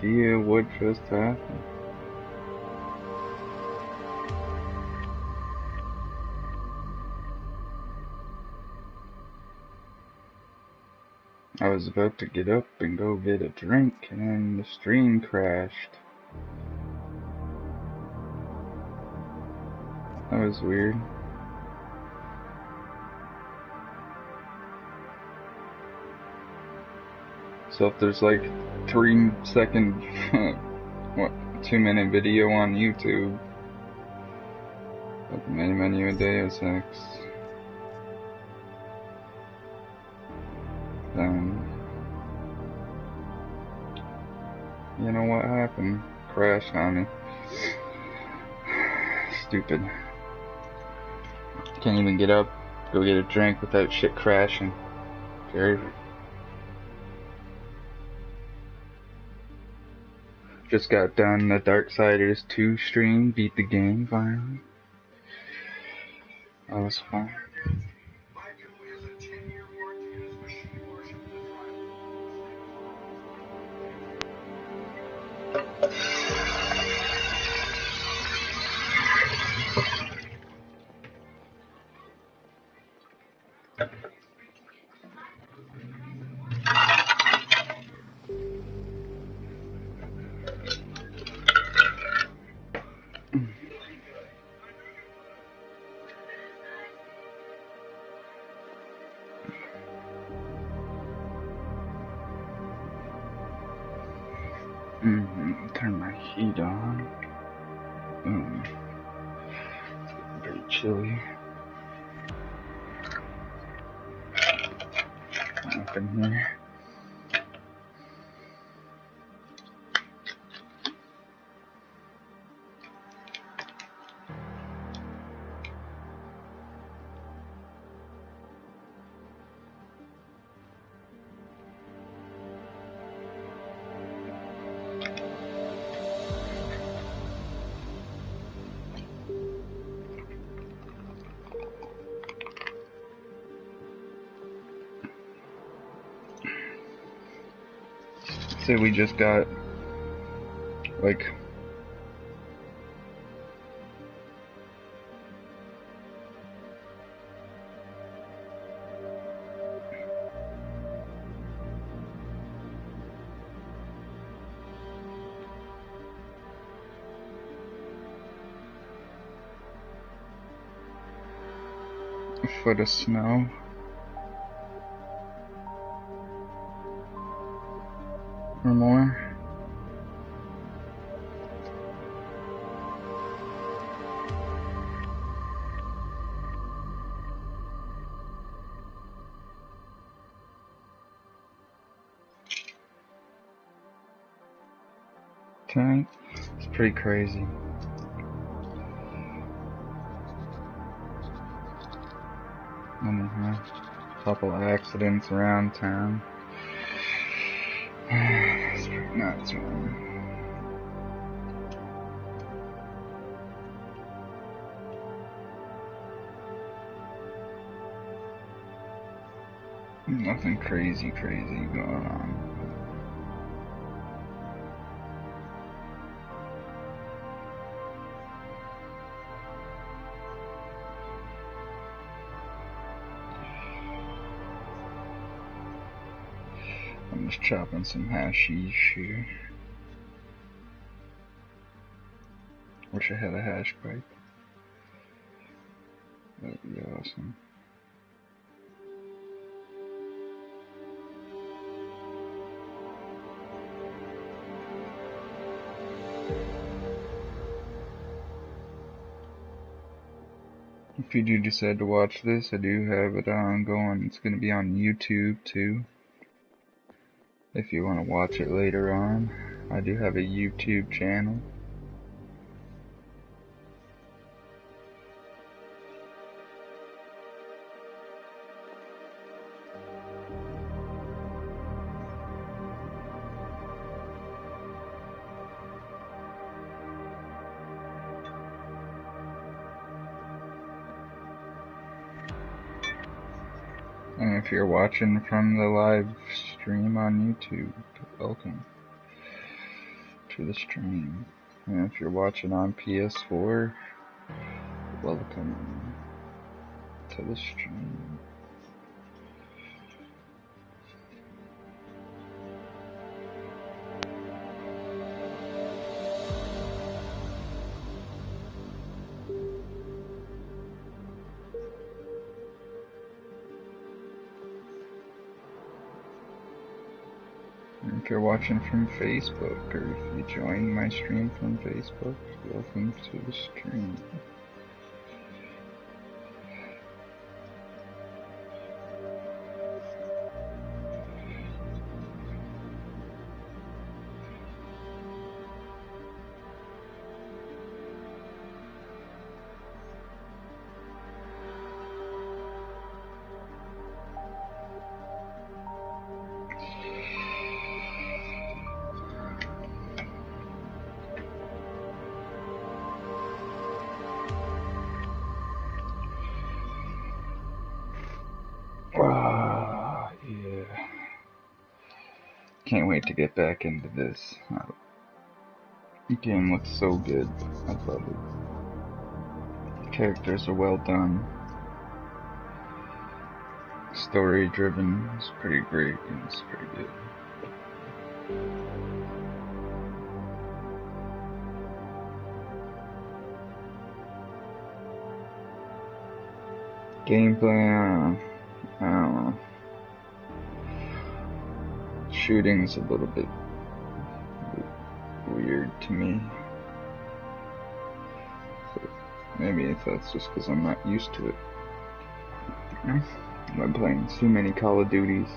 idea what just happened. I was about to get up and go get a drink, and the stream crashed. That was weird. So if there's like 3-second, what, 2-minute video on YouTube, like the main menu of Deus Ex, then you know what happened? Crashed on me. Stupid. Can't even get up, go get a drink without shit crashing. Very. Just got done the Darksiders 2 stream, beat the game finally. That was fun. Turn my heat on. It's getting pretty chilly. Up in here. So we just got like a foot of snow. Or more. Okay, it's pretty crazy. A couple accidents around town. It's pretty nuts, man. Nothing crazy going on. I'm just chopping some hashish here. Wish I had a hash pipe. That'd be awesome. If you do decide to watch this, I do have it ongoing. It's going to be on YouTube too. If you want to watch it later on, I do have a YouTube channel. And if you're watching from the live stream on YouTube, welcome. to the stream. And if you're watching on PS4, welcome to the stream. If you're watching from Facebook, or if you join my stream from Facebook, welcome to the stream. Yeah. Can't wait to get back into this. The game looks so good. I love it. Characters are well done. Story driven. It's pretty great and it's pretty good. Gameplay, I don't know. Shooting's a little bit weird to me. But maybe that's just because I'm not used to it. I'm playing too many Call of Duties.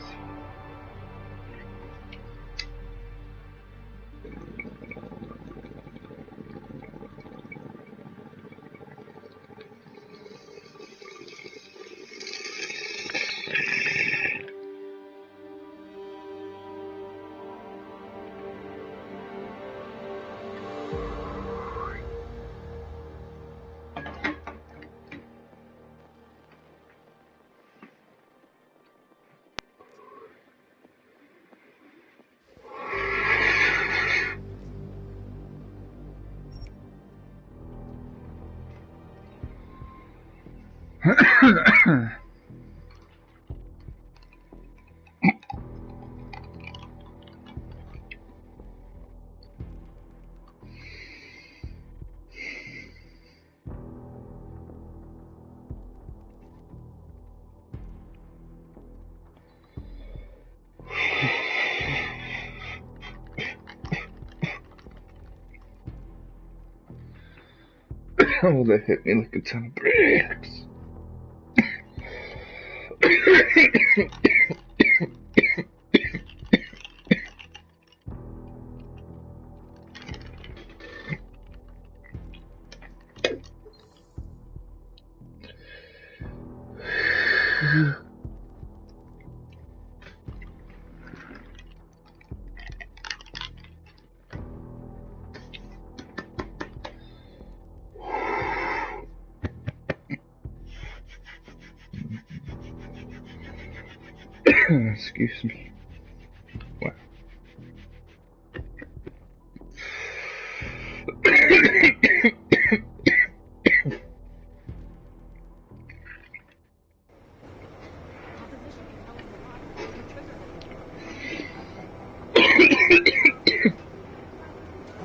Oh, that hit me like a ton of bricks. Excuse me. What?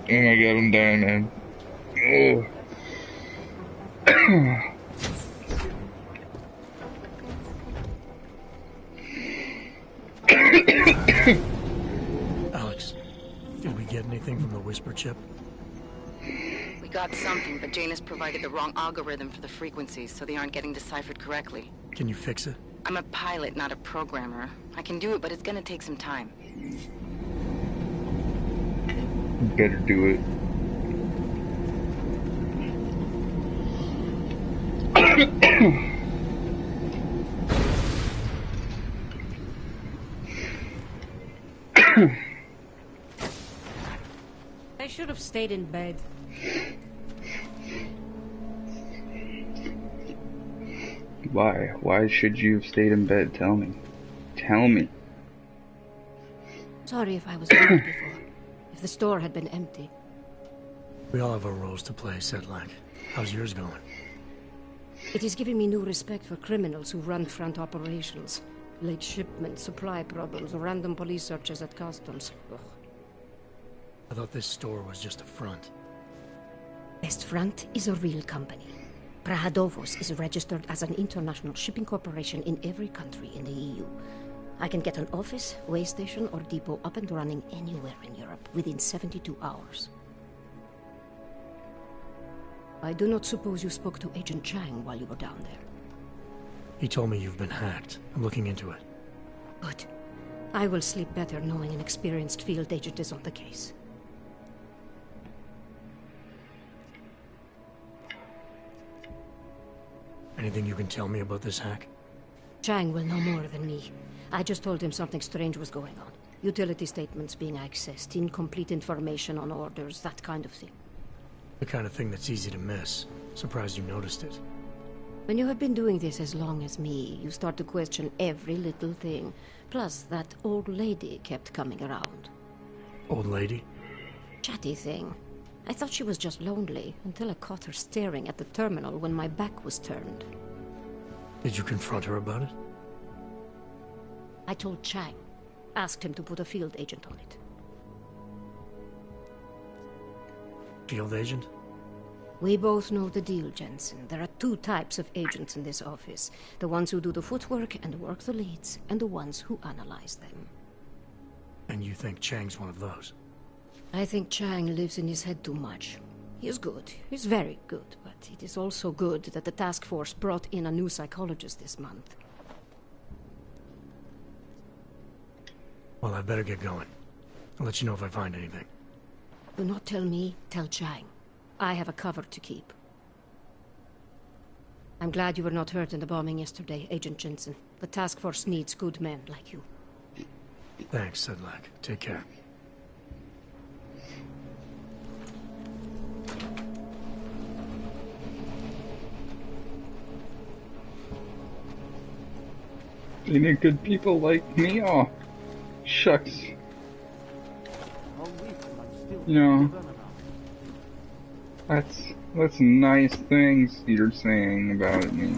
Oh my god, I'm dying, man. Oh. Alex, did we get anything from the Whisper chip? We got something, but Jane has provided the wrong algorithm for the frequencies, so they aren't getting deciphered correctly. Can you fix it? I'm a pilot, not a programmer. I can do it, but it's gonna take some time. Better do it. I should have stayed in bed. Why? Why should you have stayed in bed? Tell me. Tell me. Sorry if I was rude before. If the store had been empty. We all have our roles to play, Sedlak. How's yours going? It is giving me new respect for criminals who run front operations. Late shipments, supply problems, random police searches at customs. Ugh. I thought this store was just a front. Best Front is a real company. Prahadovos is registered as an international shipping corporation in every country in the EU. I can get an office, way station, or depot up and running anywhere in Europe within 72 hours. I do not suppose you spoke to Agent Chang while you were down there. He told me you've been hacked. I'm looking into it. Good. I will sleep better knowing an experienced field agent is on the case. Anything you can tell me about this hack? Chang will know more than me. I just told him something strange was going on. Utility statements being accessed, incomplete information on orders, that kind of thing. The kind of thing that's easy to miss. Surprised you noticed it. When you have been doing this as long as me, you start to question every little thing. Plus, that old lady kept coming around. Old lady? Chatty thing. I thought she was just lonely, until I caught her staring at the terminal when my back was turned. Did you confront her about it? I told Chang. Asked him to put a field agent on it. Field agent? We both know the deal, Jensen. There are two types of agents in this office. The ones who do the footwork and work the leads, and the ones who analyze them. And you think Chang's one of those? I think Chang lives in his head too much. He is good. He's very good. But it is also good that the task force brought in a new psychologist this month. Well, I better get going. I'll let you know if I find anything. Do not tell me, tell Chang. I have a cover to keep. I'm glad you were not hurt in the bombing yesterday, Agent Jensen. The task force needs good men like you. Thanks, Sedlak. Take care. You need good people like me? Oh, shucks. You know, that's nice things you're saying about me.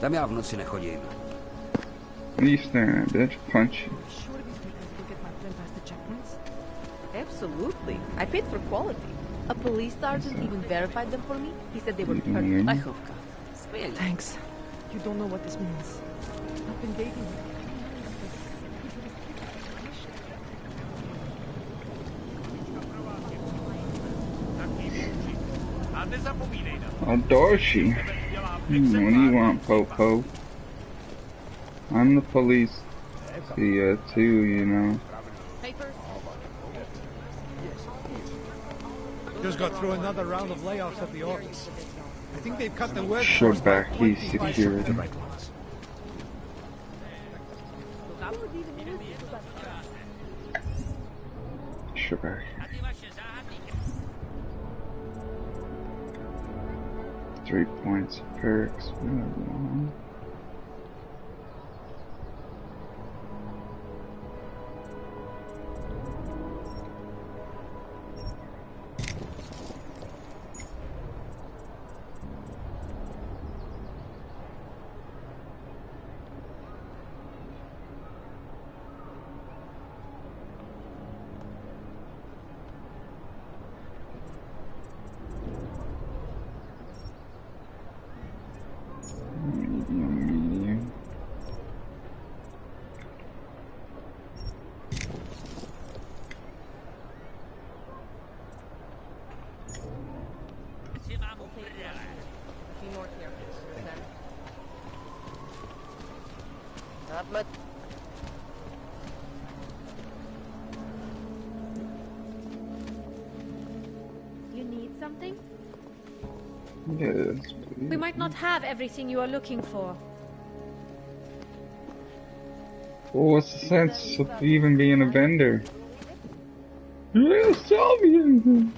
Dammi non se ne coglieva. What are you staring at, bitch? Punch you. Absolutely. I paid for quality. A police sergeant even verified them for me. He said they were perfect. I hope. Thanks. You don't know what this means. I've been dating you. Oh, Dorsey. What do you want, Popo? I'm the police. See, too, you know. Just got through another round of layoffs at the office. I think they've cut the workforce Shabaki security. Right ones. 3 points of perks. You need something? Yes, We might not have everything you are looking for. well, what's the sense of even being a vendor? You didn't sell me anything.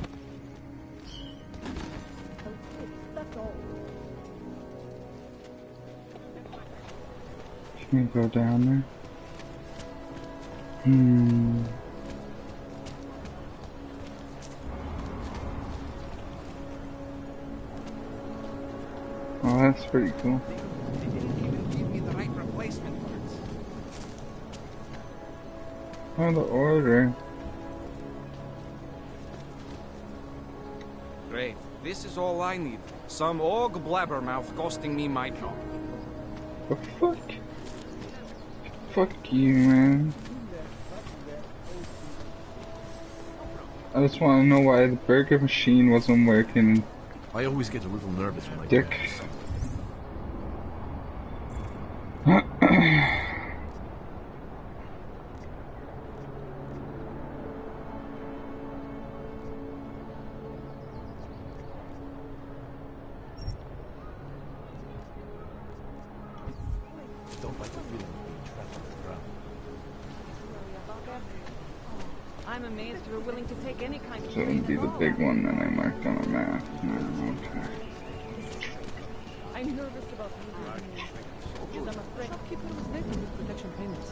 Can't go down there. Oh, that's pretty cool. They didn't even give me the right replacement parts. Oh, the order. Great. This is all I need. Some og blabbermouth costing me my job. The fuck? Fuck you, man. I just want to know why the burger machine wasn't working. I always get a little nervous when I Dick. Don't like the feeling of being trapped on the ground. I'm amazed you're willing to take any kind of So it'd be the big one that I marked on a map. Okay. I'm nervous about losing him. Because I'm afraid shopkeeper was late with his protection payments.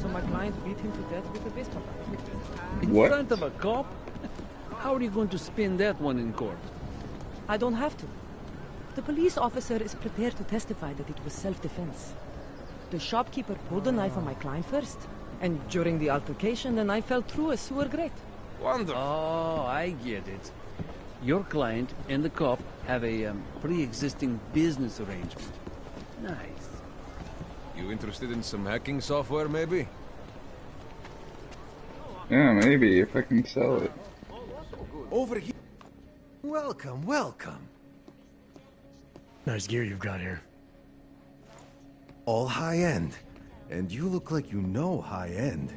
So my client beat him to death with a baseball bat. In What? front of a cop? How are you going to spin that one in court? I don't have to. The police officer is prepared to testify that it was self-defense. The shopkeeper pulled the knife on my client first. And during the altercation, the knife fell through a sewer grate. Wonderful. Oh, I get it. Your client and the cop have a pre-existing business arrangement. Nice. You interested in some hacking software, maybe? Yeah, maybe if I can sell it. Over here. Welcome, welcome. Nice gear you've got here. All high-end. And you look like you know high-end.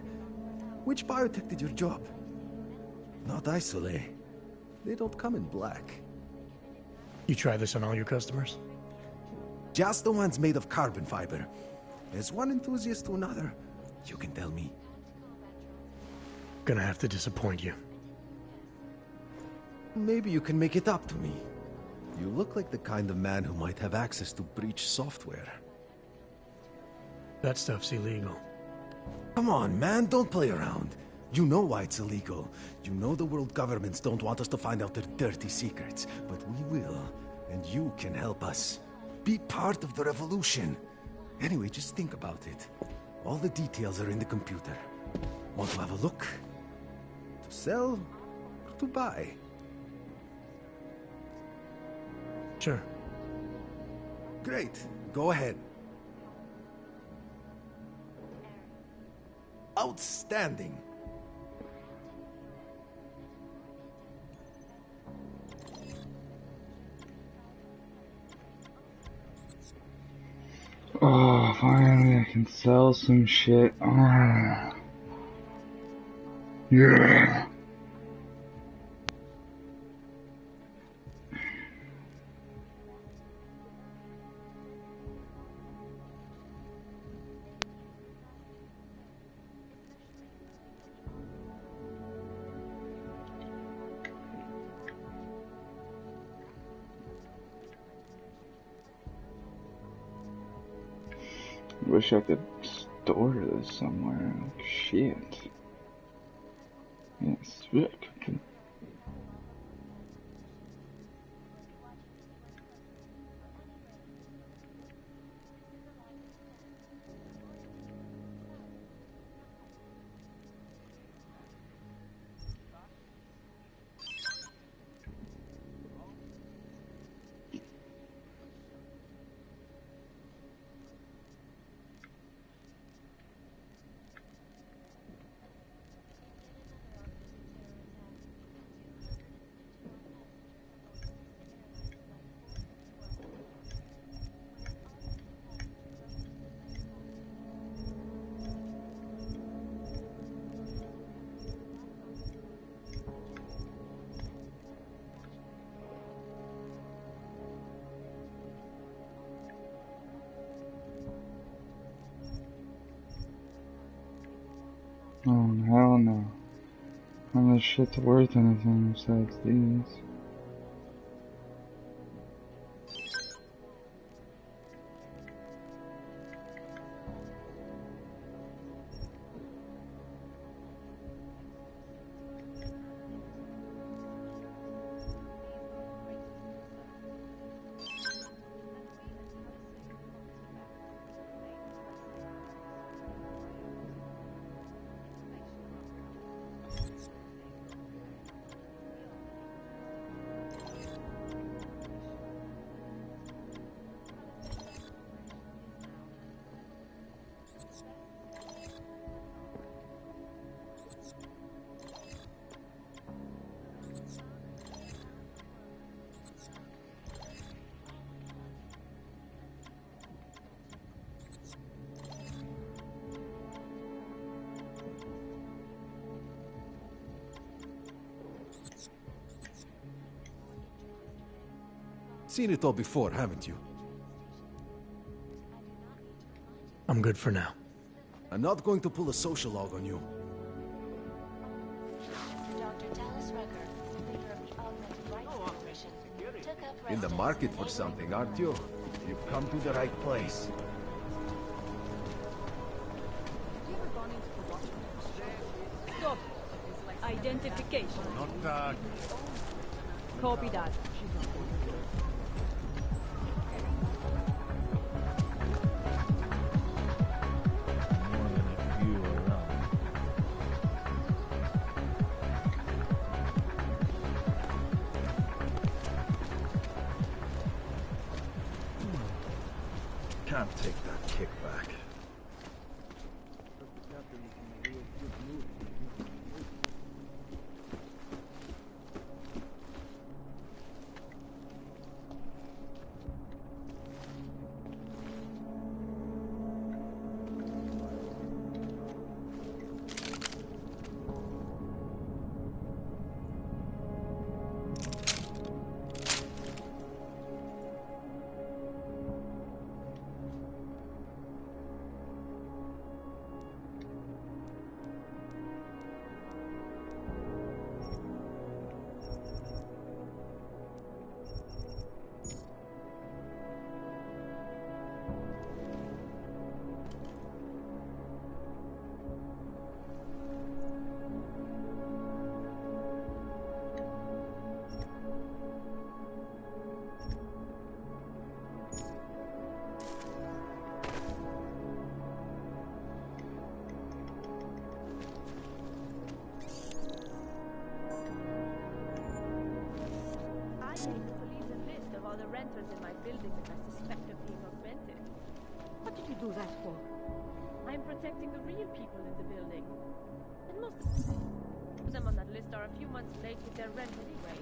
Which biotech did your job? Not Isolate. They don't come in black. You try this on all your customers? Just the ones made of carbon fiber. As one enthusiast to another, you can tell me. Gonna have to disappoint you. Maybe you can make it up to me. You look like the kind of man who might have access to breach software. That stuff's illegal. Come on, man, don't play around. You know why it's illegal. You know the world governments don't want us to find out their dirty secrets. But we will, and you can help us. Be part of the revolution. Anyway, just think about it. All the details are in the computer. Want to have a look? To sell or to buy? Sure. Great. Go ahead. Outstanding. Oh, finally I can sell some shit. Oh. Yeah. Wish I could store this somewhere. Shit. Yes, sick. Oh, hell no. Unless shit's worth anything besides these. Seen it all before, haven't you? I'm good for now. I'm not going to pull a social log on you. In the market for something, aren't you? You've come to the right place. Stop. Identification. Not, Copy that. Can't take that kickback. Renters in my building that I suspect of being augmented. What did you do that for? I'm protecting the real people in the building. And most of them on that list are a few months late with their rent anyway.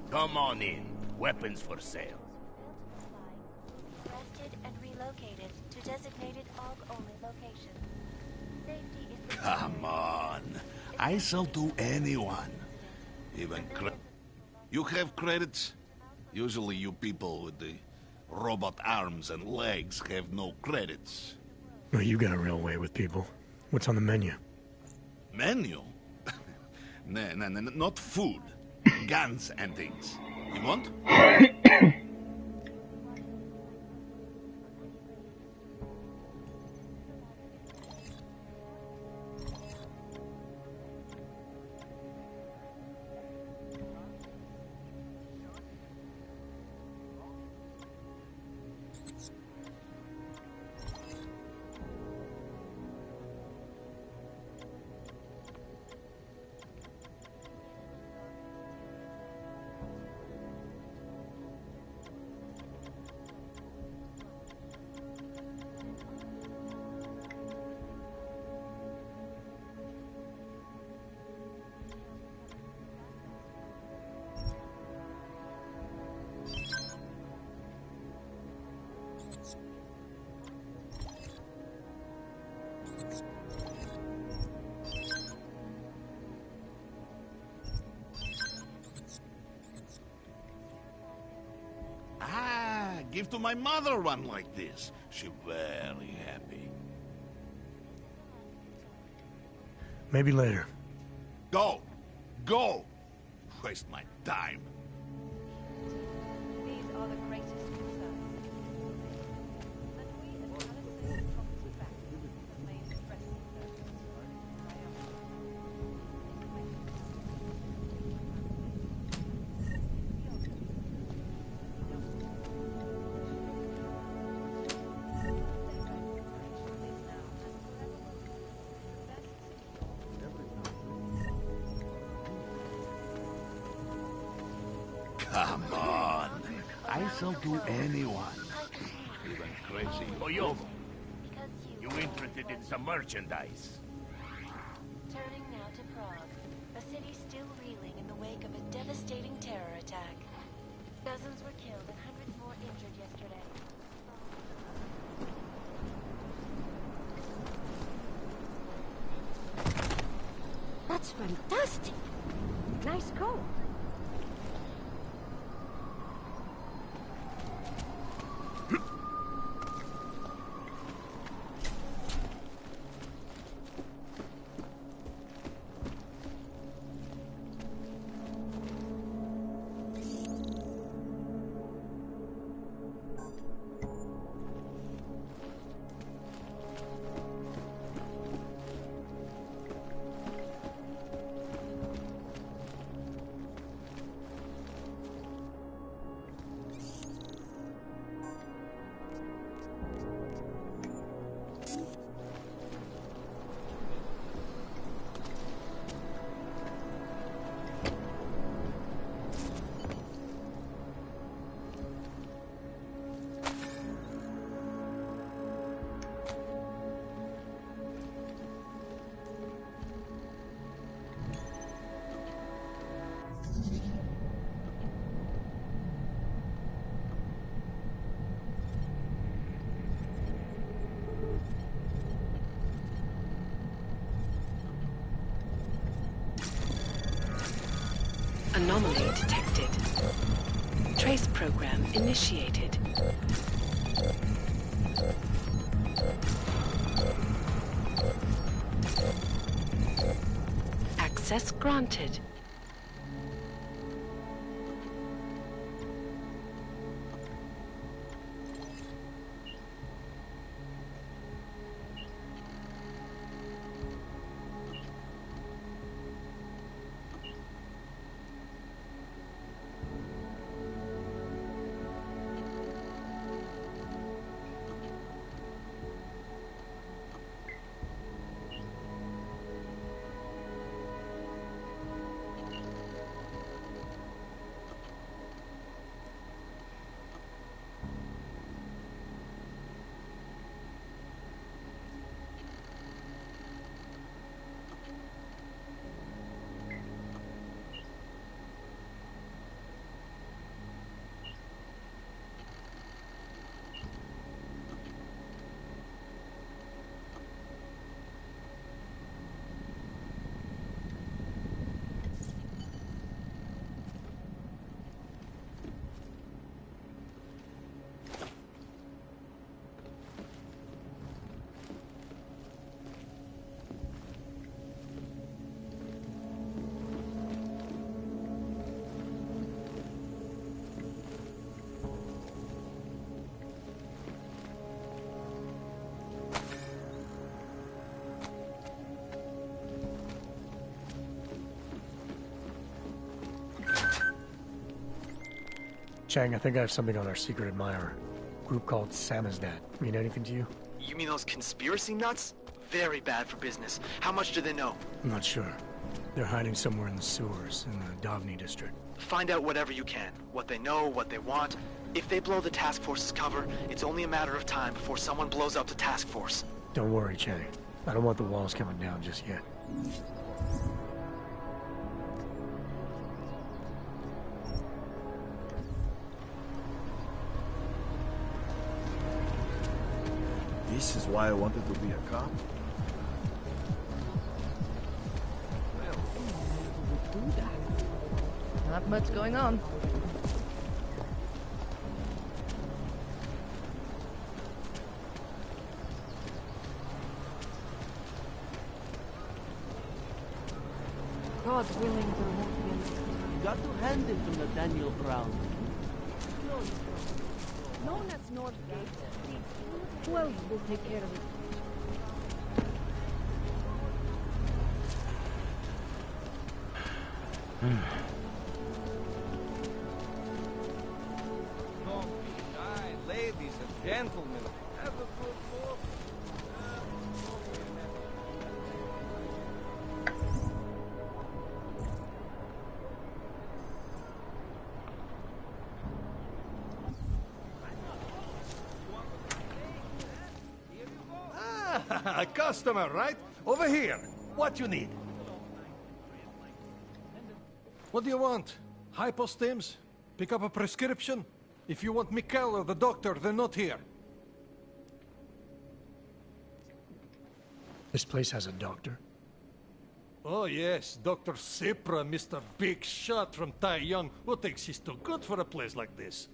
Come on in. Weapons for sale. Arrested and relocated to designated AUG-only location. Safety is the Come on. I sell to anyone. Even You have credits? Usually you people with the robot arms and legs have no credits. Well, you got a real way with people. What's on the menu? Menu? No, not food. Guns and things. You want? give to my mother one like this. She very happy. Maybe later. Go! Go! Waste my time. These are the greatest concerns. But we as Palestinian property backers have made pressing Come on. I shall do anyone. Even crazy. Oyo, you interested in some merchandise? Turning now to Prague, a city still reeling in the wake of a devastating terror attack. Dozens were killed and hundreds more injured yesterday. That's fantastic. Nice coat. Anomaly detected. Trace program initiated. Access granted. Chang, I think I have something on our secret admirer. Group called Samizdat. Mean anything to you? You mean those conspiracy nuts? Very bad for business. How much do they know? I'm not sure. They're hiding somewhere in the sewers in the Davni district. Find out whatever you can. What they know, what they want. If they blow the task force's cover, it's only a matter of time before someone blows up the task force. Don't worry, Chang. I don't want the walls coming down just yet. This is why I wanted to be a cop. Not much going on. God willing, there won't be any. You got to hand it to Nathaniel Brown. Known as Northgate, who else will take care of it? Ladies and gentlemen, have a good walk. Ah, a customer, right? Over here. What you need? What do you want? Hypostims? Pick up a prescription? If you want Mikkel or the doctor, they're not here. This place has a doctor? Oh yes, Dr. Sipra, Mr. Big Shot from Tai Young. Who thinks he's too good for a place like this?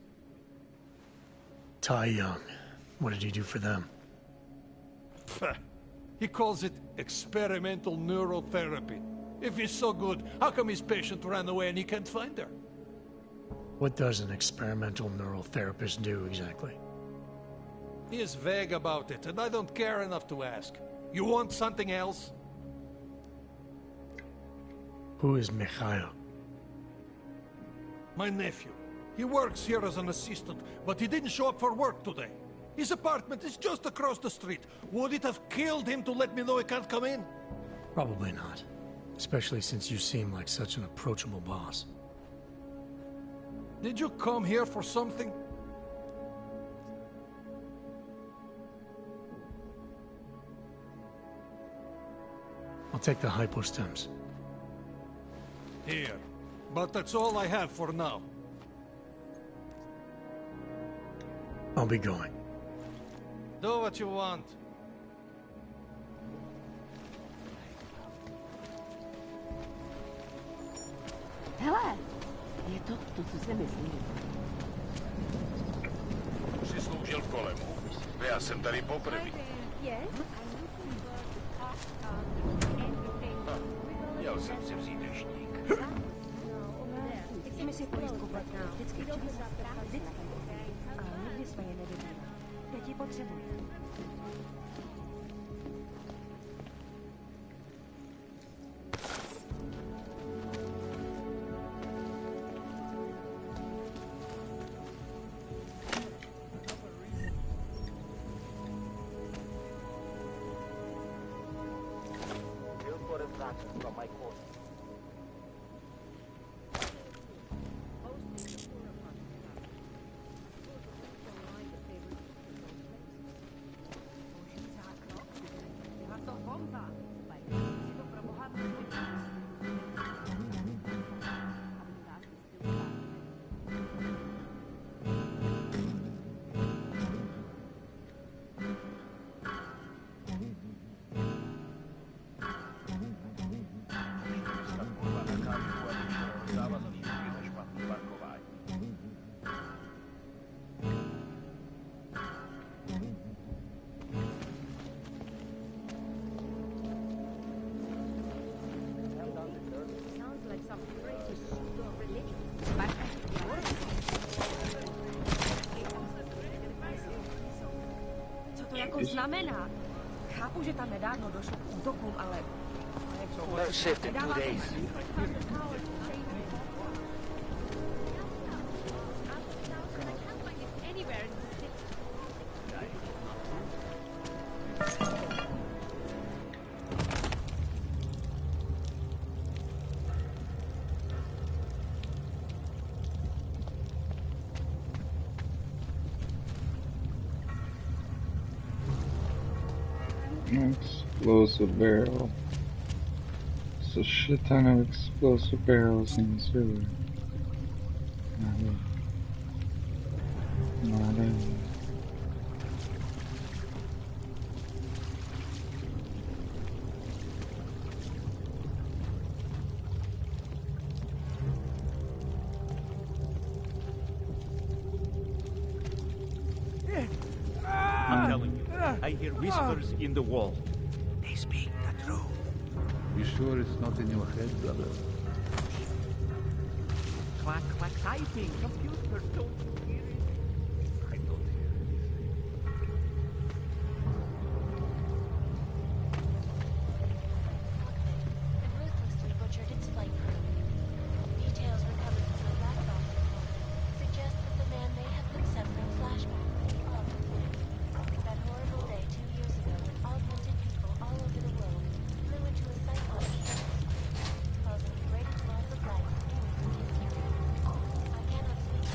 Tai Young. What did he do for them? He calls it experimental neurotherapy. If he's so good, how come his patient ran away and he can't find her? What does an experimental neural therapist do exactly? He is vague about it, and I don't care enough to ask. You want something else? Who is Mikhail? My nephew. He works here as an assistant, but he didn't show up for work today. His apartment is just across the street. Would it have killed him to let me know he can't come in? Probably not. Especially since you seem like such an approachable boss. Did you come here for something? I'll take the hypostems. Here. But that's all I have for now. I'll be going. Do what you want. Hele, je to, co se myslí. Přisloužil kolemu. Já jsem tady poprvé. Měl jsem si vzít deštník. Chceme si pojistku platná. Vždycky včas. Vždycky. A nikdy jsme je nevěděli. Teď ji potřebuji. From my court. Co to jako znamená? Chápu, že tam nedávno došlo k útokům, ale... That shift in 2 days. Explosive barrel. It's a shit ton of explosive barrels in the sewer. Not in. I'm telling you, I hear whispers in the wall. They speak the truth. We sure it's not in your head, brother? Clack, clack, typing. Computer, don't you hear it? I don't hear anything. And ruthlessly butchered its flight crew. Details recovered from the black box report suggest that the man may have been suffering flashbacks to the August. That horrible day 2 years ago when augmented people all over the world flew into a cyclone causing the greatest loss of life in human history. I cannot speak.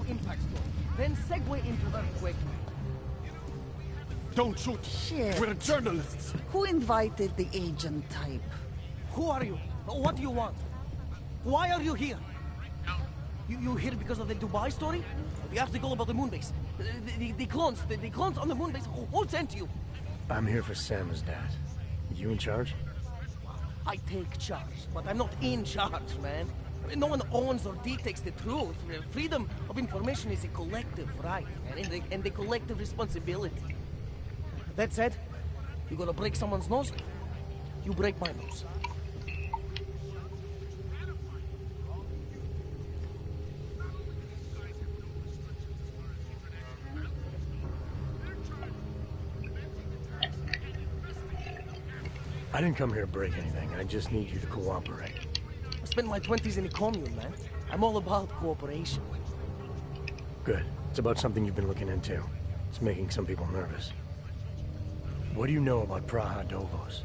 impact story, then segue into earthquake. Don't shoot! Shit. We're journalists! Who invited the agent type? Who are you? What do you want? Why are you here? You here because of the Dubai story? The article about the moonbase? The clones on the moonbase? Who sent you? I'm here for Sam's dad. You in charge? I take charge, but I'm not in charge, man. No one owns or dictates the truth. Freedom of information is a collective right, and a collective responsibility. That said, you gonna break someone's nose? You break my nose. I didn't come here to break anything. I just need you to cooperate. I spent my 20s in a commune, man. I'm all about cooperation. Good. It's about something you've been looking into. It's making some people nervous. What do you know about Praha Dovos?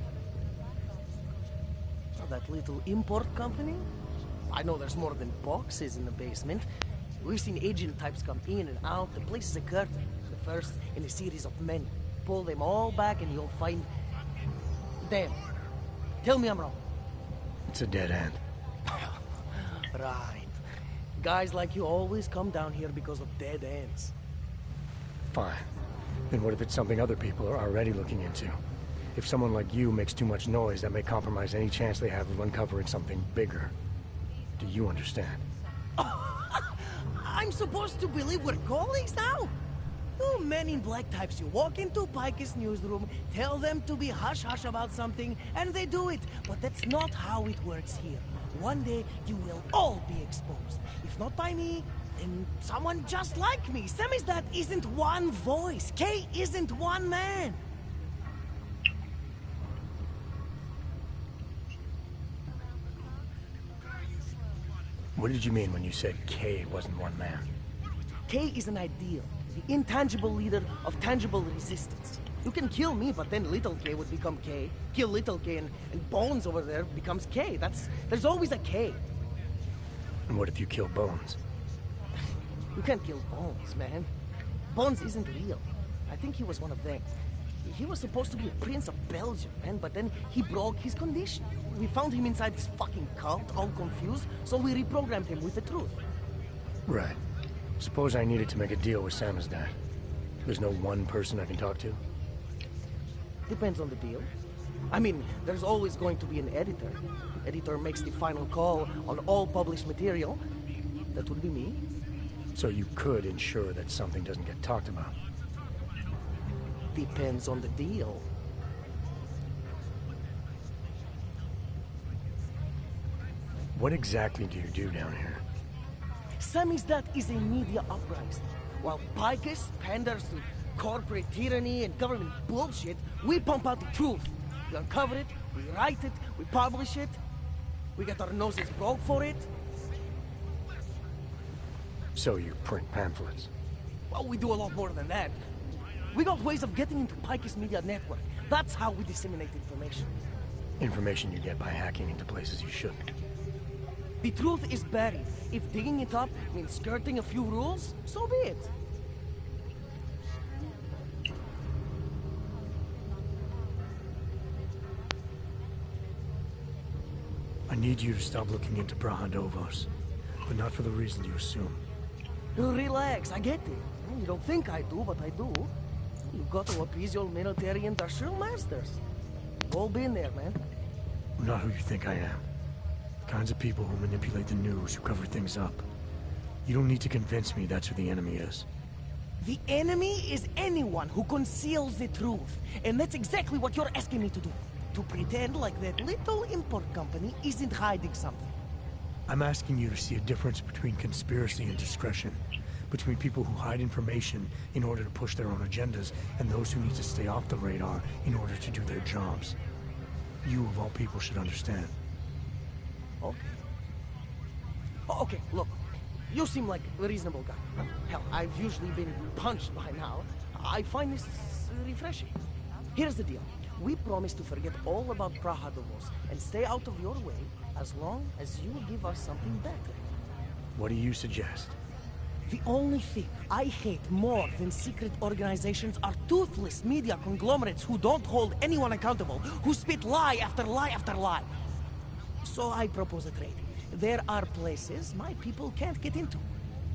Oh, that little import company? I know there's more than boxes in the basement. We've seen agent types come in and out. The place is a curtain. The first in a series of many. Pull them all back and you'll find... Damn. Tell me I'm wrong. It's a dead end. Right. Guys like you always come down here because of dead ends. Fine. Then what if it's something other people are already looking into? If someone like you makes too much noise, that may compromise any chance they have of uncovering something bigger. Do you understand? I'm supposed to believe we're colleagues now? You men in black types, you walk into Pike's newsroom, tell them to be hush-hush about something, and they do it. But that's not how it works here. One day, you will all be exposed. If not by me, then someone just like me. Samizdat isn't one voice. K isn't one man. What did you mean when you said K wasn't one man? K is an ideal. The intangible leader of tangible resistance. You can kill me, but then little K would become K. Kill little K and Bones over there becomes K. There's always a K. And what if you kill Bones? You can't kill Bones, man. Bones isn't real. I think he was one of them. He was supposed to be a prince of Belgium, man, but then he broke his condition. We found him inside this fucking cult, all confused, so we reprogrammed him with the truth. Right. Suppose I needed to make a deal with Samizdat. There's no one person I can talk to? Depends on the deal. I mean, there's always going to be an editor. Editor makes the final call on all published material. That would be me. So you could ensure that something doesn't get talked about? Depends on the deal. What exactly do you do down here? Samizdat is a media uprising. While Picus panders to corporate tyranny and government bullshit, we pump out the truth. We uncover it, we write it, we publish it. We get our noses broke for it. So you print pamphlets? Well, we do a lot more than that. We got ways of getting into Picus media network. That's how we disseminate information. Information you get by hacking into places you shouldn't. The truth is buried. If digging it up means skirting a few rules, so be it. I need you to stop looking into Praha Dovos, but not for the reason you assume. Relax, I get it. You don't think I do, but I do. You got to appease your military industrial masters. We've all been there, man. I'm not who you think I am. The kinds of people who manipulate the news, who cover things up. You don't need to convince me that's who the enemy is. The enemy is anyone who conceals the truth. And that's exactly what you're asking me to do. To pretend like that little import company isn't hiding something. I'm asking you to see a difference between conspiracy and discretion. Between people who hide information in order to push their own agendas, and those who need to stay off the radar in order to do their jobs. You, of all people, should understand. Okay. Okay, look. You seem like a reasonable guy. Hell, I've usually been punched by now. I find this refreshing. Here's the deal. We promise to forget all about Praha Dovos and stay out of your way as long as you give us something better. What do you suggest? The only thing I hate more than secret organizations are toothless media conglomerates who don't hold anyone accountable, who spit lie after lie after lie. So I propose a trade. There are places my people can't get into.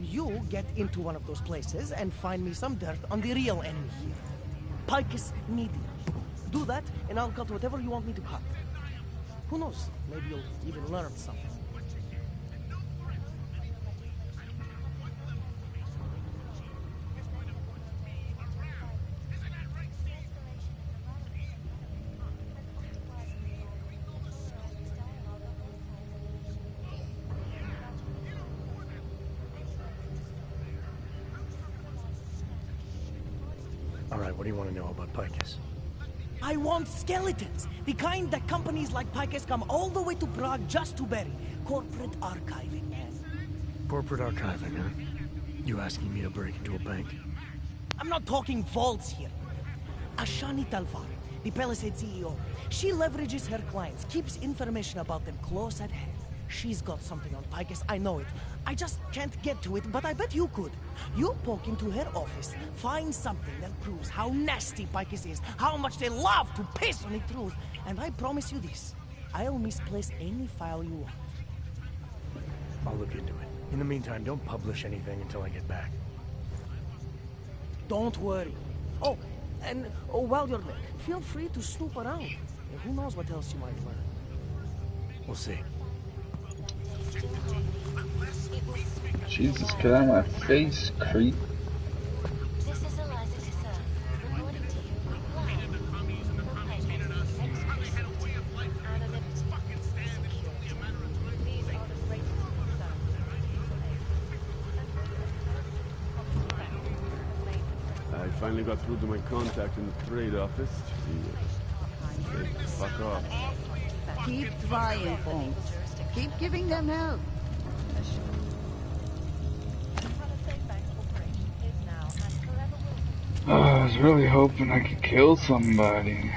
You get into one of those places and find me some dirt on the real enemy here. Picus Media. Do that, and I'll cut whatever you want me to cut. Who knows? Maybe you'll even learn something. Alright, what do you want to know about Picus? I want skeletons! The kind that companies like Picus come all the way to Prague just to bury. Corporate archiving, man. Corporate archiving, huh? You asking me to break into a bank? I'm not talking vaults here. Ashani Talvar, the Palisade CEO. She leverages her clients, keeps information about them close at hand. She's got something on Picus, I know it. I just can't get to it, but I bet you could. You poke into her office, find something that proves how nasty Picus is, how much they love to piss on the truth, and I promise you this, I'll misplace any file you want. I'll look into it. In the meantime, don't publish anything until I get back. Don't worry. Oh, and while you're there, feel free to snoop around. And who knows what else you might learn. We'll see. Jesus, get out of my face, creep. This is Eliza Cassell, reporting to you live from Picus. Exclusivity, anonymity, security. These are the greatest I finally got through to my contact in the trade office. He said, fuck off. Keep trying, folks. Keep giving them help. Oh, I was really hoping I could kill somebody.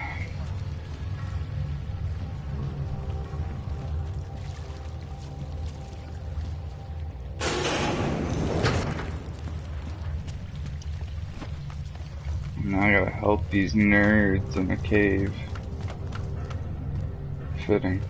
Now I gotta help these nerds in the cave. Fitting.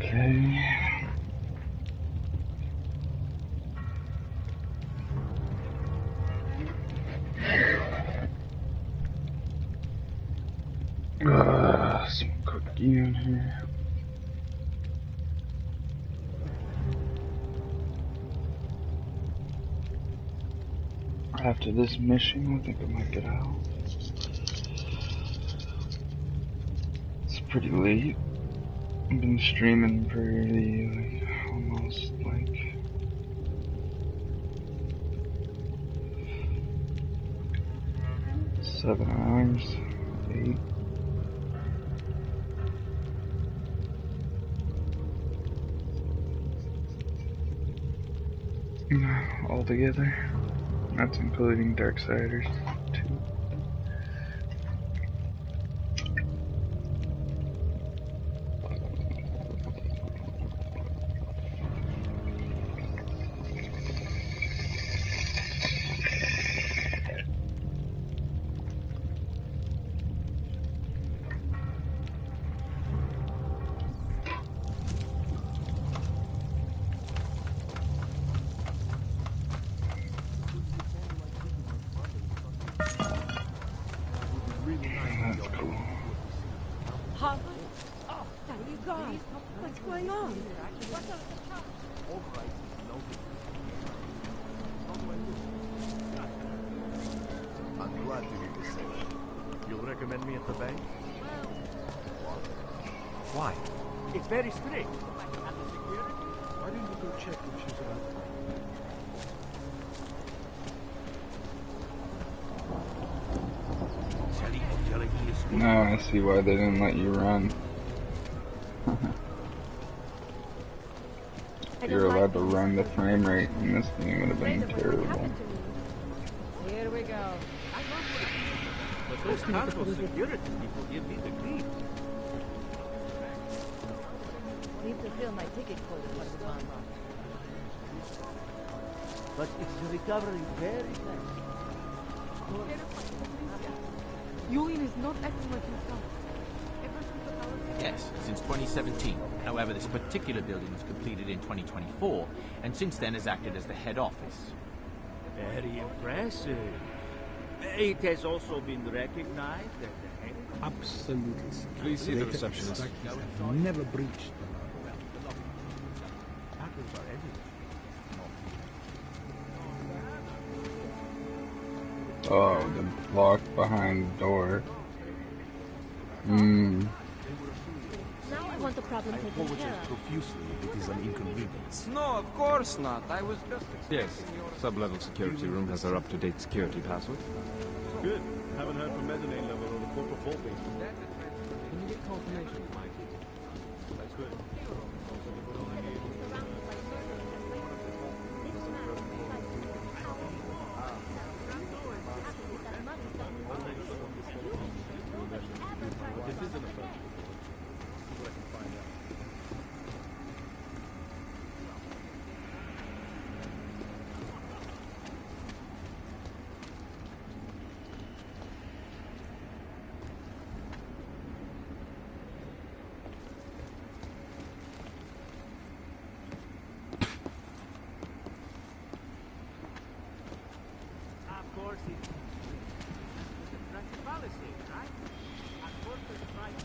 Okay. Some cookie in here. After this mission, I think I might get out. It's pretty late. I've been streaming for almost 7 hours, 8. Altogether. That's including Darksiders too. That's cool. Harvard? Oh, thank you God. What's going on? I'm glad to hear you say that. You'll recommend me at the bank? Why? It's very strict. Why didn't you go check if she's allowed? Now I see why they didn't let you run. If you're allowed to run, the frame rate in this game would have been terrible. Here we go. But those cargo security people give me the grief. Need to fill my ticket for the one. But it's recovering very fast. Julian is not acting like himself. Yes, since 2017. However, this particular building was completed in 2024, and since then has acted as the head office. Very impressive. It has also been recognized as the head. Absolutely. Please see the receptionist. Never breached. Hackers are everywhere. Oh, the lock behind the door. Now I want the problem I taken care apologize of. profusely if it is an inconvenience. No, of course not. I was just... Yes, sub-level security room has our up-to-date security password. Good. Haven't heard from mezzanine level or the corporate vault base. Can you get confirmation, Mikey? That's good. This isn't a phone. See what I can find out. Of course, it's a French policy, right? Of course, it's right.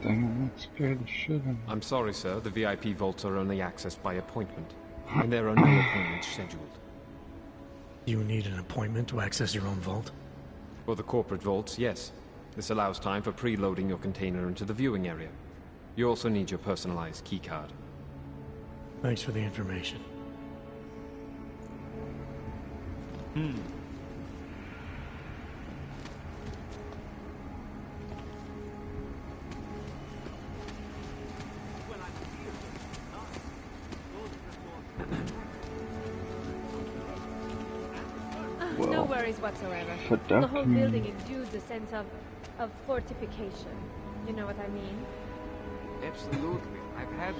Damn, that scared the shit out of me. I'm sorry, sir. The VIP vaults are only accessed by appointment, and there are no appointments scheduled. You need an appointment to access your own vault? For the corporate vaults, yes. This allows time for preloading your container into the viewing area. You also need your personalized keycard. Thanks for the information. worries whatsoever. Fuck The whole me. building exudes a sense of fortification. You know what I mean? Absolutely. I've had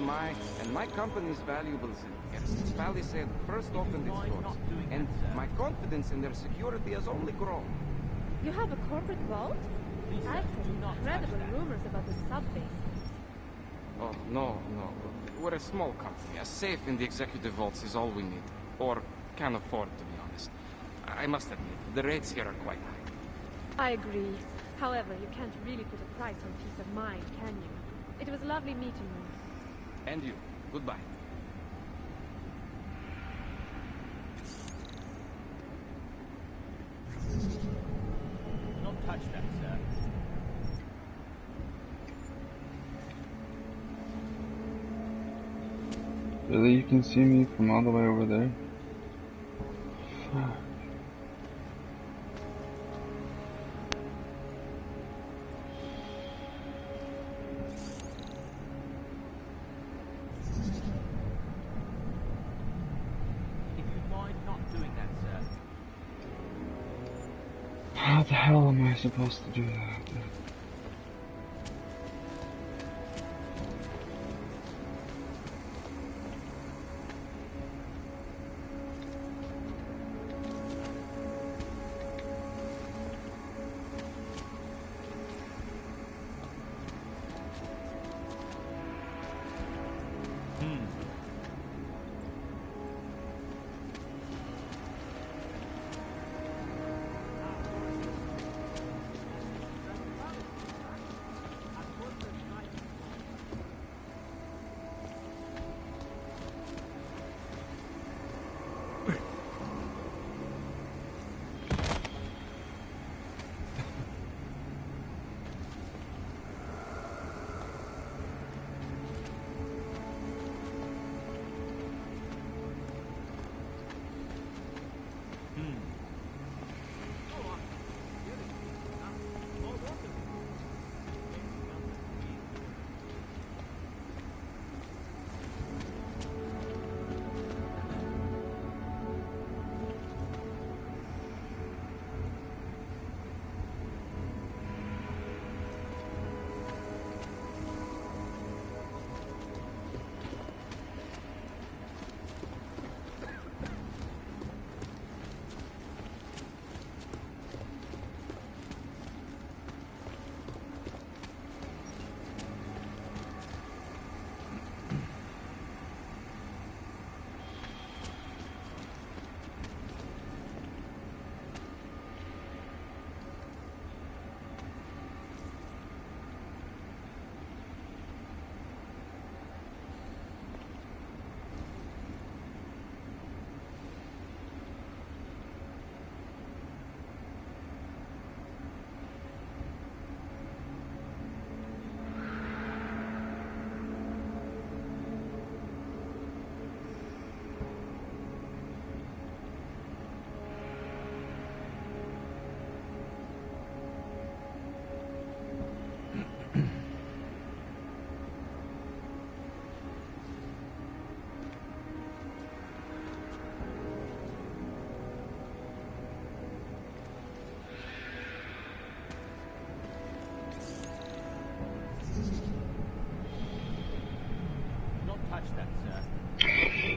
my company's valuables in here since Palisade first opened its doors. And my confidence in their security has only grown. You have a corporate vault? I've heard incredible rumors about the sub-base. Oh, no. We're a small company. A safe in the executive vaults is all we need. Or can afford, to be honest. I must admit, the rates here are quite high. I agree. However, you can't really put a price on peace of mind, can you? It was lovely meeting you. And you. Goodbye. Don't touch that, sir. Really, you can see me from all the way over there? Fuck. If you mind not doing that, sir. How the hell am I supposed to do that?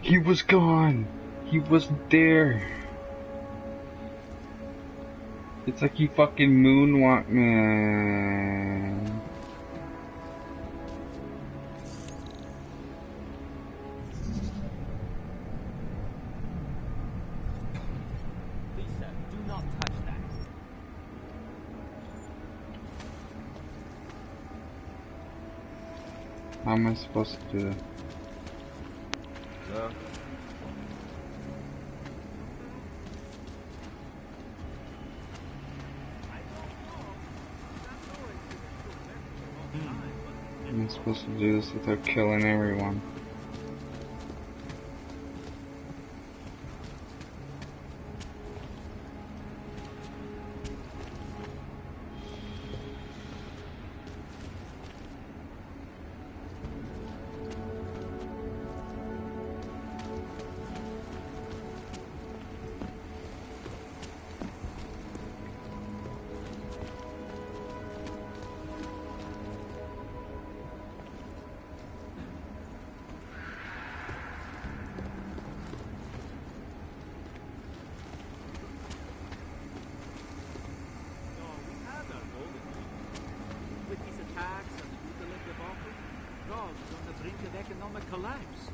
He was gone. He wasn't there. It's like he fucking moonwalked, man. Please, sir, do not touch that. How am I supposed to do that? I'm supposed to do this without killing everyone. brink of economic collapse.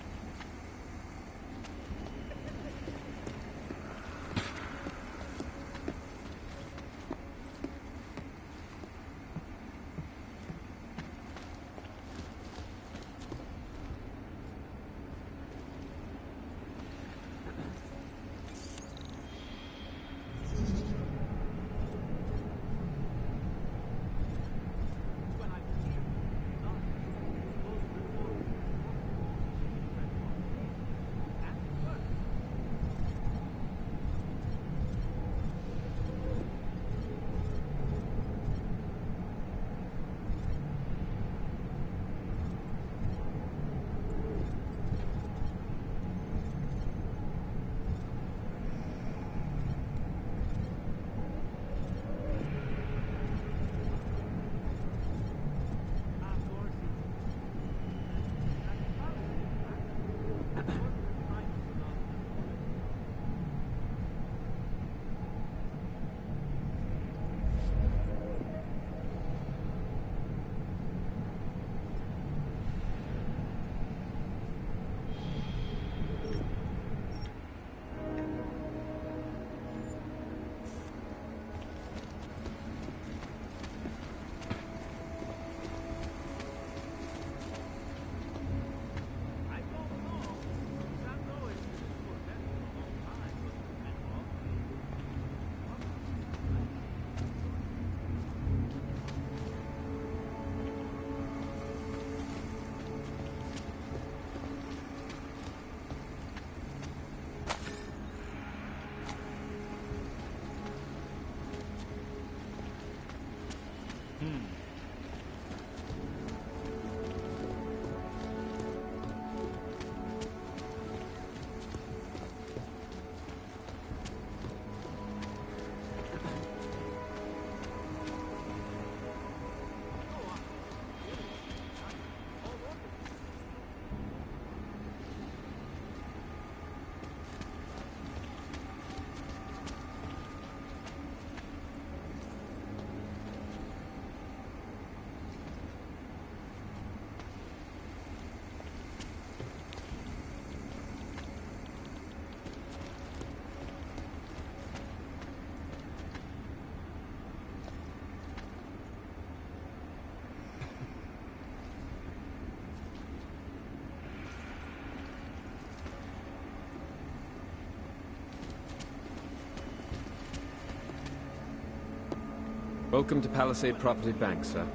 Welcome to Palisade Property Bank, sir.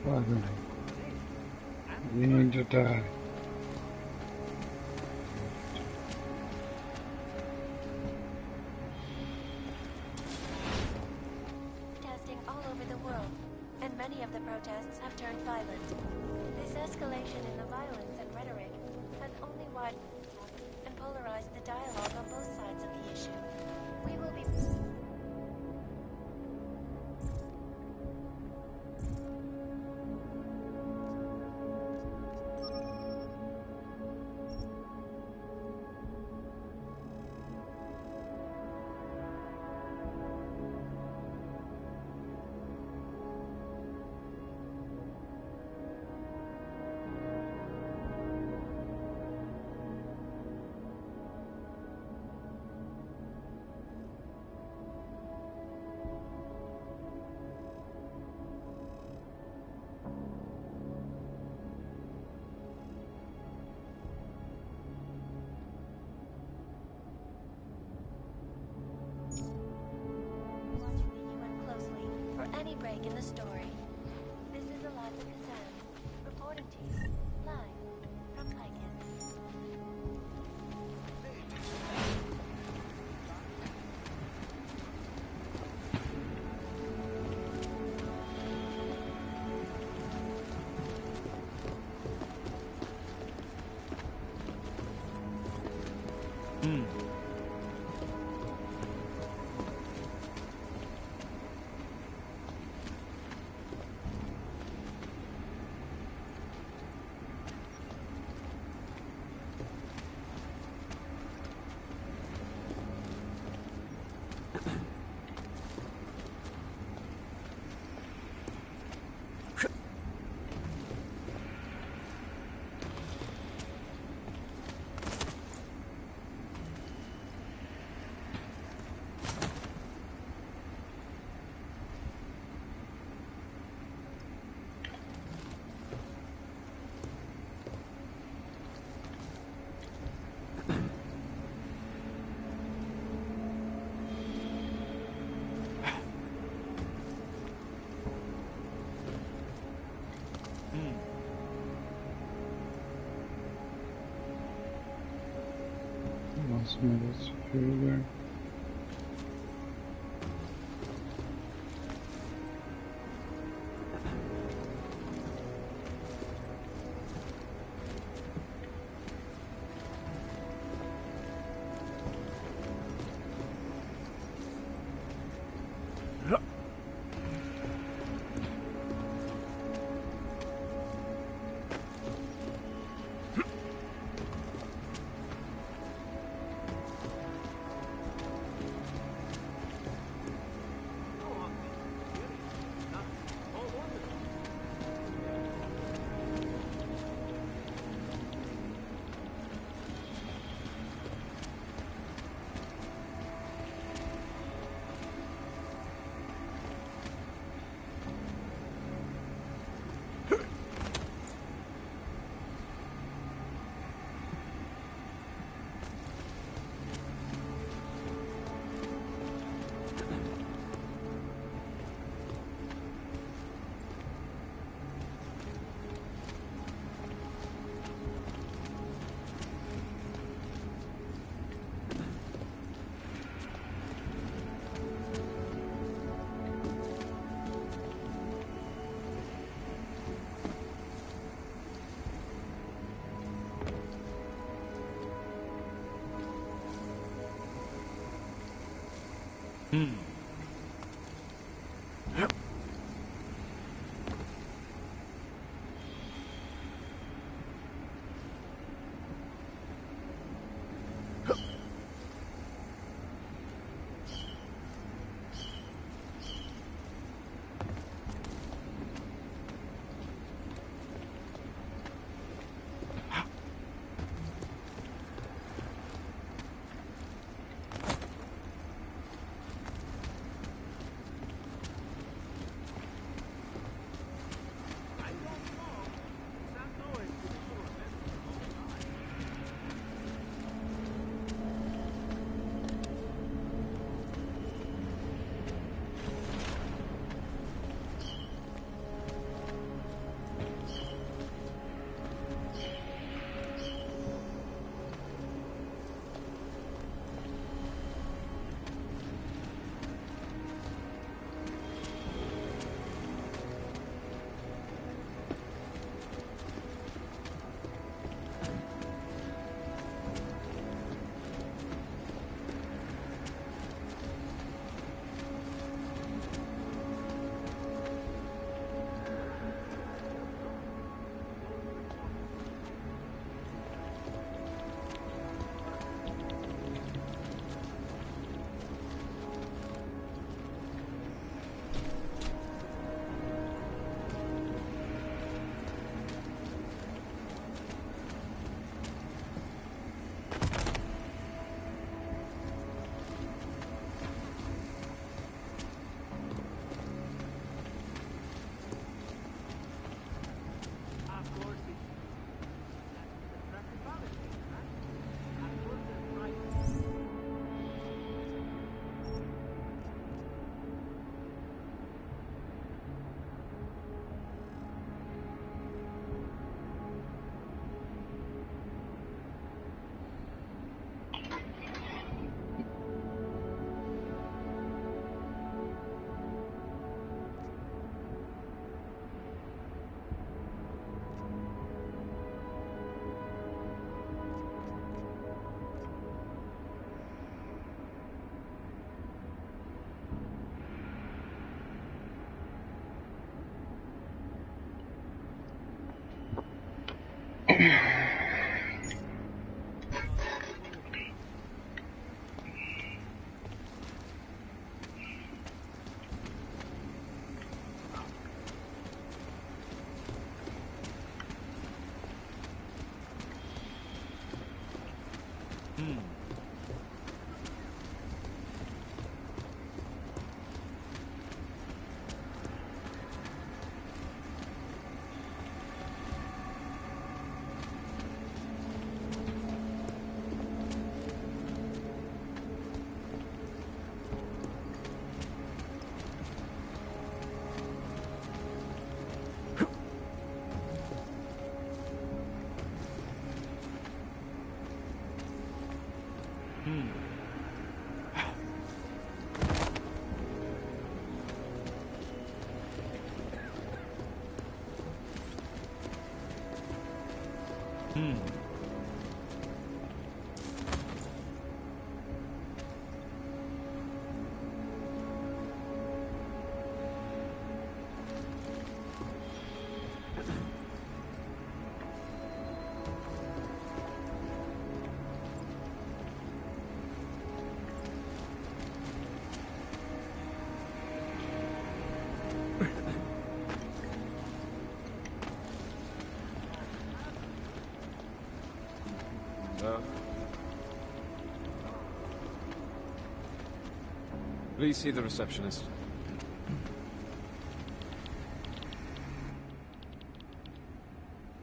Finally. You need to die. Protesting all over the world, and many of the protests have turned violent. This escalation in the violence and rhetoric has only widened and polarized the dialogue on both sides of the issue. We will be... any break in the story. This is Eliza Kazan, reporting to you, live from Lycan. This metal's further. Please see the receptionist.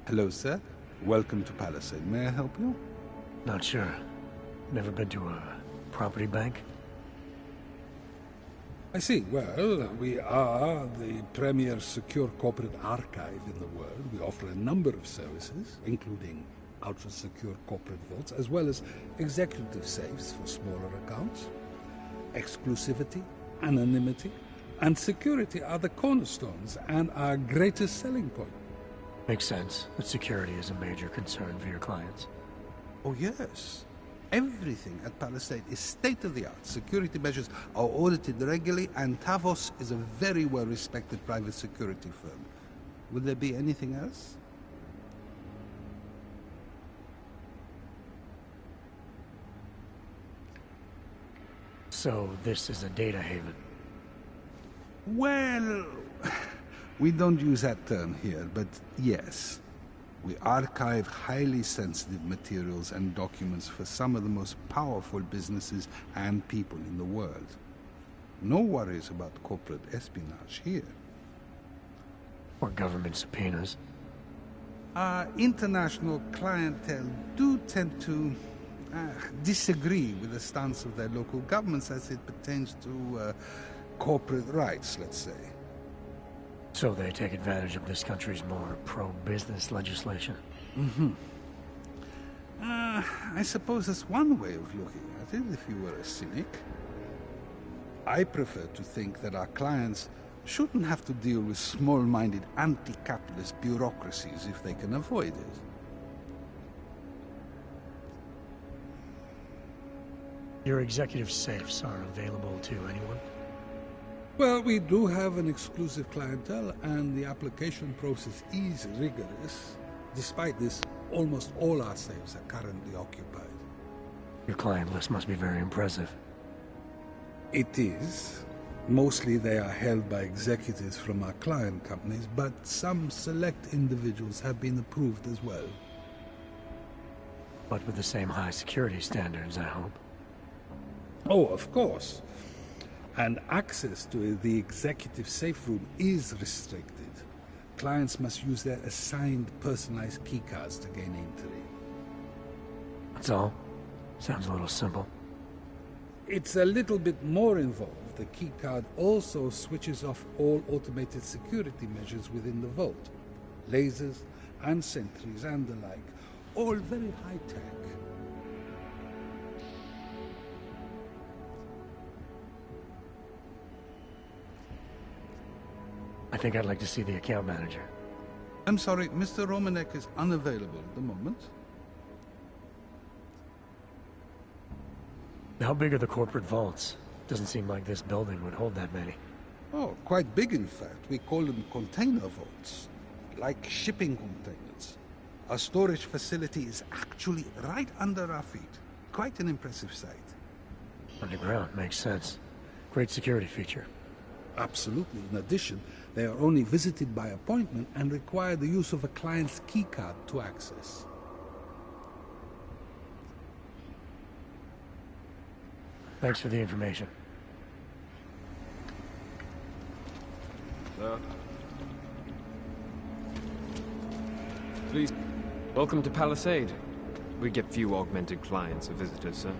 Hello, sir. Welcome to Palisade. May I help you? Not sure. Never been to a property bank? I see. Well, we are the premier secure corporate archive in the world. We offer a number of services, including ultra-secure corporate vaults, as well as executive safes for smaller accounts. Exclusivity, anonymity, and security are the cornerstones and our greatest selling point. Makes sense that security is a major concern for your clients. Oh, yes. Everything at Palisade is state-of-the-art. Security measures are audited regularly, and Tavos is a very well-respected private security firm. Would there be anything else? So this is a data haven? Well, we don't use that term here, but yes. We archive highly sensitive materials and documents for some of the most powerful businesses and people in the world. No worries about corporate espionage here. Or government subpoenas? Our international clientele do tend to disagree with the stance of their local governments as it pertains to corporate rights, let's say. So they take advantage of this country's more pro-business legislation? Mm-hmm. I suppose that's one way of looking at it, if you were a cynic. I prefer to think that our clients shouldn't have to deal with small-minded anti-capitalist bureaucracies if they can avoid it. Your executive safes are available to anyone? Well, we do have an exclusive clientele, and the application process is rigorous. Despite this, almost all our safes are currently occupied. Your client list must be very impressive. It is. Mostly they are held by executives from our client companies, but some select individuals have been approved as well. But with the same high security standards, I hope. Oh, of course. And access to the executive safe room is restricted. Clients must use their assigned personalized keycards to gain entry. That's all? Sounds a little simple. It's a little bit more involved. The keycard also switches off all automated security measures within the vault. Lasers and sentries and the like. All very high-tech. I think I'd like to see the account manager. I'm sorry, Mr. Romanek is unavailable at the moment. How big are the corporate vaults? Doesn't seem like this building would hold that many. Oh, quite big in fact. We call them container vaults. Like shipping containers. Our storage facility is actually right under our feet. Quite an impressive sight. Underground, makes sense. Great security feature. Absolutely. In addition, they are only visited by appointment and require the use of a client's keycard to access. Thanks for the information. Please. Welcome to Palisade. We get few augmented clients or visitors, sir.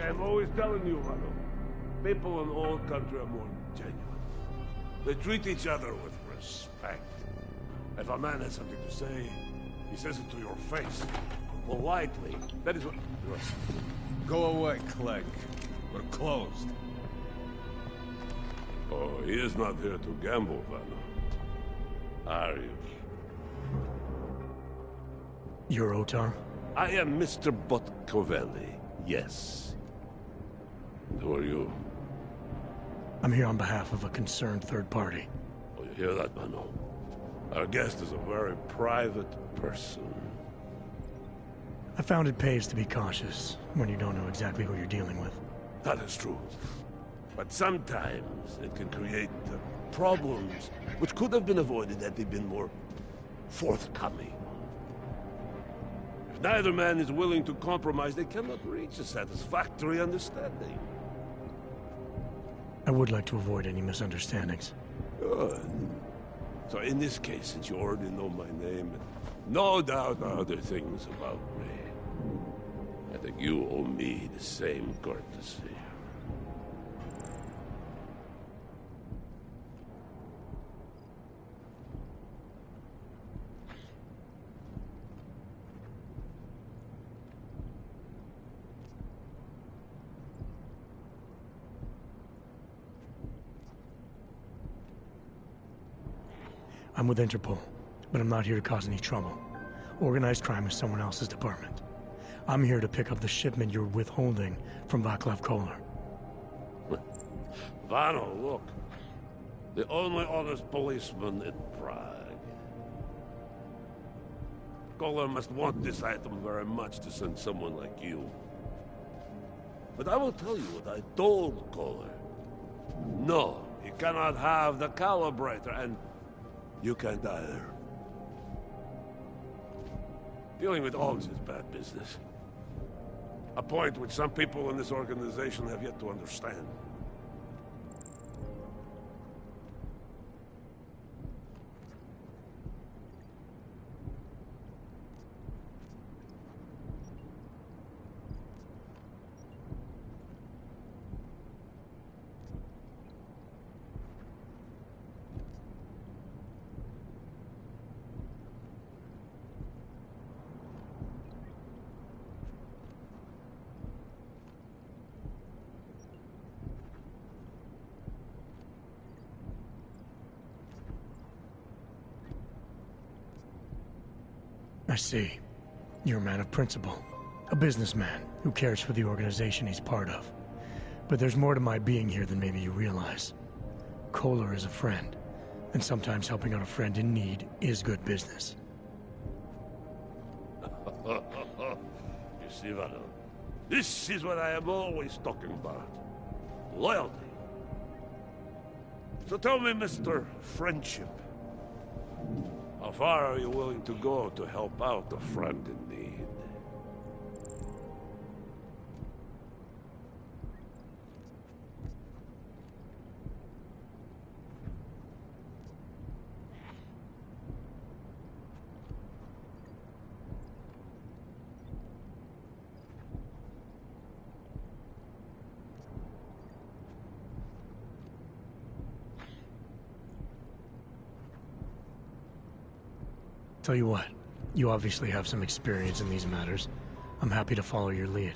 I'm always telling you, Vano. People in old country are more genuine. They treat each other with respect. If a man has something to say, he says it to your face. Politely. That is what... Go away, Clegg. We're closed. Oh, he is not here to gamble, Vano. Are you? You're Otar? I am Mr. Botkovelli, yes. And who are you? I'm here on behalf of a concerned third party. Oh, you hear that, Vano? Our guest is a very private person. I found it pays to be cautious when you don't know exactly who you're dealing with. That is true. But sometimes it can create problems which could have been avoided had they been more forthcoming. If neither man is willing to compromise, they cannot reach a satisfactory understanding. I would like to avoid any misunderstandings. Good. So in this case, since you already know my name, and no doubt other things about me, I think you owe me the same courtesy. I'm with Interpol, but I'm not here to cause any trouble. Organized crime is someone else's department. I'm here to pick up the shipment you're withholding from Václav Koller. Vano, look. The only honest policeman in Prague. Koller must want this item very much to send someone like you. But I will tell you what I told Koller. No, he cannot have the calibrator, and you can't either. Dealing with Augs is bad business. A point which some people in this organization have yet to understand. I see. You're a man of principle. A businessman who cares for the organization he's part of. But there's more to my being here than maybe you realize. Koller is a friend, and sometimes helping out a friend in need is good business. You see, Vano, this is what I am always talking about. Loyalty. So tell me, Mr. Friendship, how far are you willing to go to help out a friend in need? Tell you what, you obviously have some experience in these matters. I'm happy to follow your lead.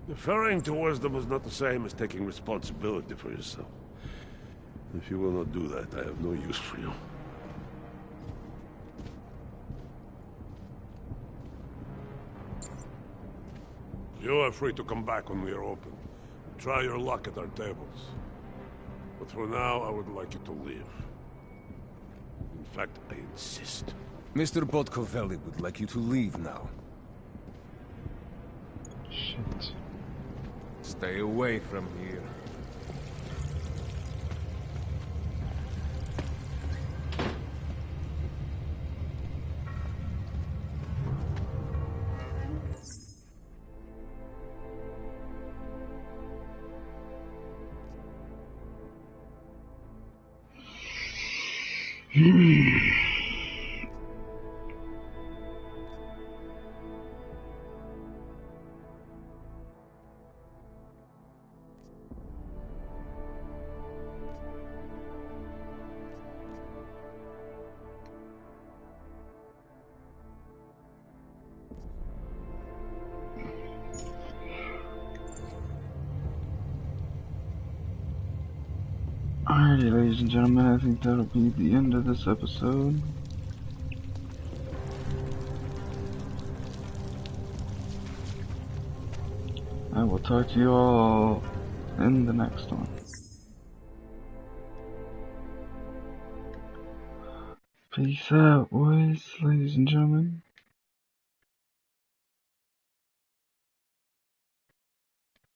Deferring to wisdom is not the same as taking responsibility for yourself. If you will not do that, I have no use for you. You are free to come back when we are open. Try your luck at our tables. But for now, I would like you to leave. In fact, I insist. Mr. Botkovelli would like you to leave now. Shit. Stay away from here. Alrighty, ladies and gentlemen, I think that'll be the end of this episode. I will talk to you all in the next one. Peace out, boys, ladies and gentlemen.